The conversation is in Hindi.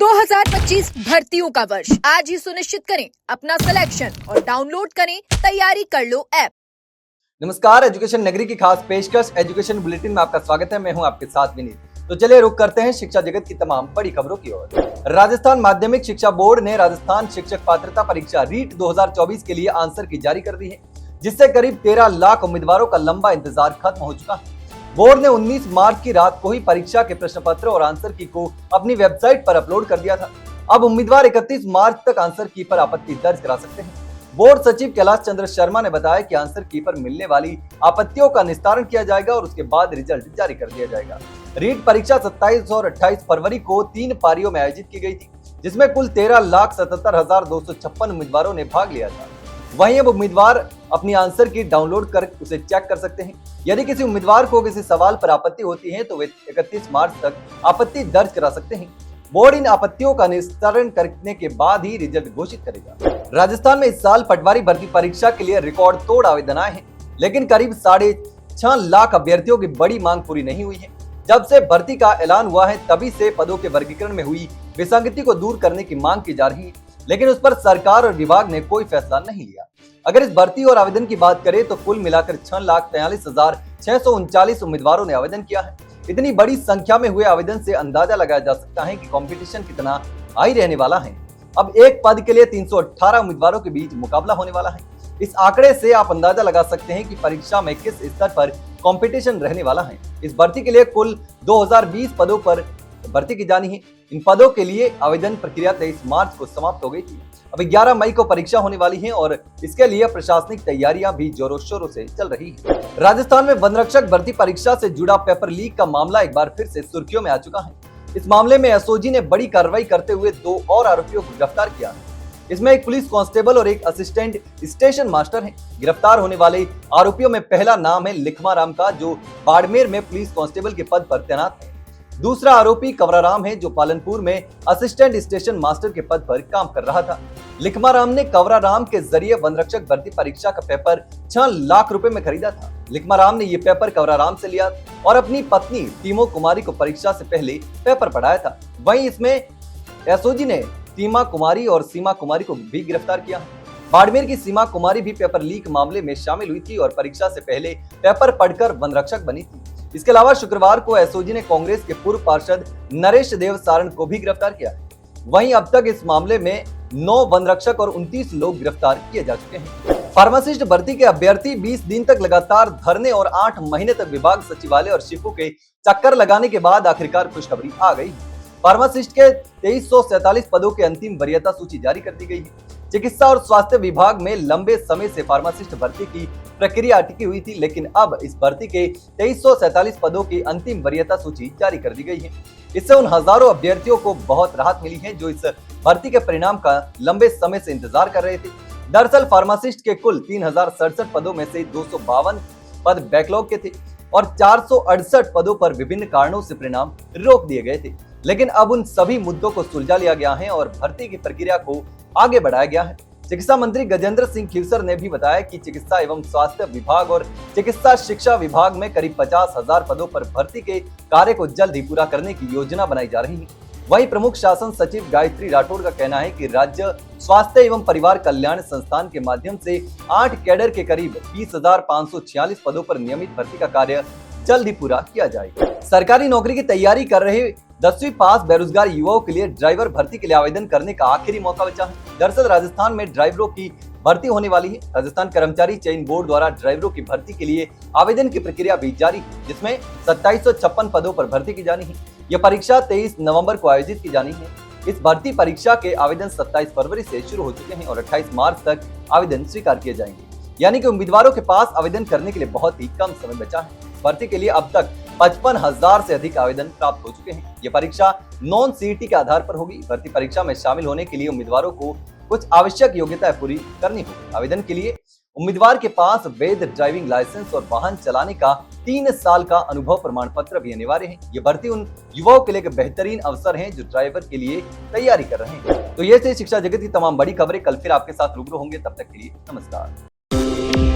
2025 भर्तियों का वर्ष आज ही सुनिश्चित करें अपना सिलेक्शन और डाउनलोड करें तैयारी कर लो ऐप। नमस्कार, एजुकेशन नगरी की खास पेशकश एजुकेशन बुलेटिन में आपका स्वागत है। मैं हूं आपके साथ विनीत। तो चलिए रुक करते हैं शिक्षा जगत की तमाम बड़ी खबरों की ओर। राजस्थान माध्यमिक शिक्षा बोर्ड ने राजस्थान शिक्षक पात्रता परीक्षा रीट 2024 के लिए आंसर की जारी कर दी है, जिससे करीब 13 लाख उम्मीदवारों का लंबा इंतजार खत्म हो चुका है। बोर्ड ने 19 मार्च की रात को ही परीक्षा के प्रश्न पत्र और आंसर की को अपनी वेबसाइट पर अपलोड कर दिया था। अब उम्मीदवार 31 मार्च तक आंसर की पर आपत्ति दर्ज करा सकते हैं। बोर्ड सचिव कैलाश चंद्र शर्मा ने बताया कि आंसर की पर मिलने वाली आपत्तियों का निस्तारण किया जाएगा और उसके बाद रिजल्ट जारी कर दिया जाएगा। रीट परीक्षा 27 और 28 फरवरी को 3 पारियों में आयोजित की गई थी, जिसमें कुल 13,77,256 उम्मीदवारों ने भाग लिया था। वहीं अब उम्मीदवार अपनी आंसर की डाउनलोड कर उसे चेक कर सकते हैं। यदि किसी उम्मीदवार को किसी सवाल पर आपत्ति होती है तो वे 31 मार्च तक आपत्ति दर्ज करा सकते हैं। बोर्ड इन आपत्तियों का निस्तारण करने के बाद ही रिजल्ट घोषित करेगा। राजस्थान में इस साल पटवारी भर्ती परीक्षा के लिए रिकॉर्ड तोड़ आवेदन आए हैं, लेकिन करीब 6.5 लाख अभ्यर्थियों की बड़ी मांग पूरी नहीं हुई है। जब से भर्ती का ऐलान हुआ है तभी से पदों के वर्गीकरण में हुई विसंगति को दूर करने की मांग की जा रही है, लेकिन उस पर सरकार और विभाग ने कोई फैसला नहीं लिया। अगर इस भर्ती और आवेदन की बात करें तो कुल मिलाकर 6,43,639 उम्मीदवारों ने आवेदन किया है। इतनी बड़ी संख्या में हुए आवेदन से अंदाजा लगाया जा सकता है कि कंपटीशन कितना हाई रहने वाला है। अब एक पद के लिए 318 उम्मीदवारों के बीच मुकाबला होने वाला है। इस आंकड़े से आप अंदाजा लगा सकते हैं कि परीक्षा में किस स्तर पर कंपटीशन रहने वाला है। इस भर्ती के लिए कुल 2020 पदों पर भर्ती की जानी है। इन पदों के लिए आवेदन प्रक्रिया 23 मार्च को समाप्त हो गई थी। अब 11 मई को परीक्षा होने वाली है और इसके लिए प्रशासनिक तैयारियां भी जोरों शोरों से चल रही है। राजस्थान में वनरक्षक भर्ती परीक्षा से जुड़ा पेपर लीक का मामला एक बार फिर से सुर्खियों में आ चुका है। इस मामले में एसओजी ने बड़ी कार्रवाई करते हुए 2 और आरोपियों को गिरफ्तार किया है। इसमें एक पुलिस कांस्टेबल और एक असिस्टेंट स्टेशन मास्टर है। गिरफ्तार होने वाले आरोपियों में पहला नाम है लिखमा राम का, जो बाड़मेर में पुलिस कांस्टेबल के पद पर तैनात है। दूसरा आरोपी कवरा राम है, जो पालनपुर में असिस्टेंट स्टेशन मास्टर के पद पर काम कर रहा था। लिखमा राम ने कवरा राम के जरिए वनरक्षक भर्ती परीक्षा का पेपर 6 लाख रुपए में खरीदा था। लिखमा राम ने ये पेपर कवरा राम से लिया और अपनी पत्नी टीमो कुमारी को परीक्षा से पहले पेपर पढ़ाया था। वहीं इसमें एसओजी ने टीमा कुमारी और सीमा कुमारी को भी गिरफ्तार किया। बाड़मेर की सीमा कुमारी भी पेपर लीक मामले में शामिल हुई थी और परीक्षा से पहले पेपर पढ़कर वनरक्षक बनी थी। इसके अलावा शुक्रवार को एसओजी ने कांग्रेस के पूर्व पार्षद नरेश देव सारण को भी गिरफ्तार किया। वहीं अब तक इस मामले में 9 वनरक्षक और 29 लोग गिरफ्तार किए जा चुके हैं। फार्मासिस्ट भर्ती के अभ्यर्थी 20 दिन तक लगातार धरने और 8 महीने तक विभाग सचिवालय और शिपू के चक्कर लगाने के बाद आखिरकार खुशखबरी आ गई। फार्मासिस्ट के 2347 पदों के अंतिम वरीयता सूची जारी कर दी गई है। चिकित्सा और स्वास्थ्य विभाग में लंबे समय से फार्मासिस्ट भर्ती की प्रक्रिया अटकी हुई थी, लेकिन अब इस भर्ती के 2347 पदों की अंतिम वरीयता सूची जारी कर दी गई है। इससे उन हजारों अभ्यर्थियों को बहुत राहत मिली है जो इस भर्ती के परिणाम का लंबे समय से इंतजार कर रहे थे। दरअसल फार्मासिस्ट के कुल 3067 पदों में से 252 पद बैकलॉग के थे और 468 पदों पर विभिन्न कारणों से परिणाम रोक दिए गए थे, लेकिन अब उन सभी मुद्दों को सुलझा लिया गया है और भर्ती की प्रक्रिया को आगे बढ़ाया गया है। चिकित्सा मंत्री गजेंद्र सिंह खीवसर ने भी बताया कि चिकित्सा एवं स्वास्थ्य विभाग और चिकित्सा शिक्षा विभाग में करीब 50,000 पदों पर भर्ती के कार्य को जल्द ही पूरा करने की योजना बनाई जा रही है। वहीं प्रमुख शासन सचिव गायत्री राठौड़ का कहना है कि राज्य स्वास्थ्य एवं परिवार कल्याण संस्थान के माध्यम से 8 कैडर के करीब 20,546 पदों पर नियमित भर्ती का कार्य जल्द ही पूरा किया जाएगा। सरकारी नौकरी की तैयारी कर रहे 10वीं पास बेरोजगार युवाओं के लिए ड्राइवर भर्ती के लिए आवेदन करने का आखिरी मौका बचा है। दरअसल राजस्थान में ड्राइवरों की भर्ती होने वाली है। राजस्थान कर्मचारी चयन बोर्ड द्वारा ड्राइवरों की भर्ती के लिए आवेदन की प्रक्रिया भी जारी है, जिसमें 2756 पदों पर भर्ती की जानी है। यह परीक्षा 23 नवंबर को आयोजित की जानी है। इस भर्ती परीक्षा के आवेदन 27 फरवरी से शुरू हो चुके हैं और 28 मार्च तक आवेदन स्वीकार किए जाएंगे, यानी कि उम्मीदवारों के पास आवेदन करने के लिए बहुत ही कम समय बचा है। भर्ती के लिए अब तक 55,000 से अधिक आवेदन प्राप्त हो चुके हैं। ये परीक्षा नॉन सीईटी के आधार पर होगी। भर्ती परीक्षा में शामिल होने के लिए उम्मीदवारों को कुछ आवश्यक योग्यताएं पूरी करनी होगी। आवेदन के लिए उम्मीदवार के पास वैध ड्राइविंग लाइसेंस और वाहन चलाने का 3 साल का अनुभव प्रमाण पत्र भी अनिवार्य है। ये भर्ती उन युवाओं के लिए एक बेहतरीन अवसर है जो ड्राइवर के लिए तैयारी कर रहे हैं। तो ये थे शिक्षा जगत की तमाम बड़ी खबरें। कल फिर आपके साथ रूबरू होंगे, तब तक के लिए नमस्कार।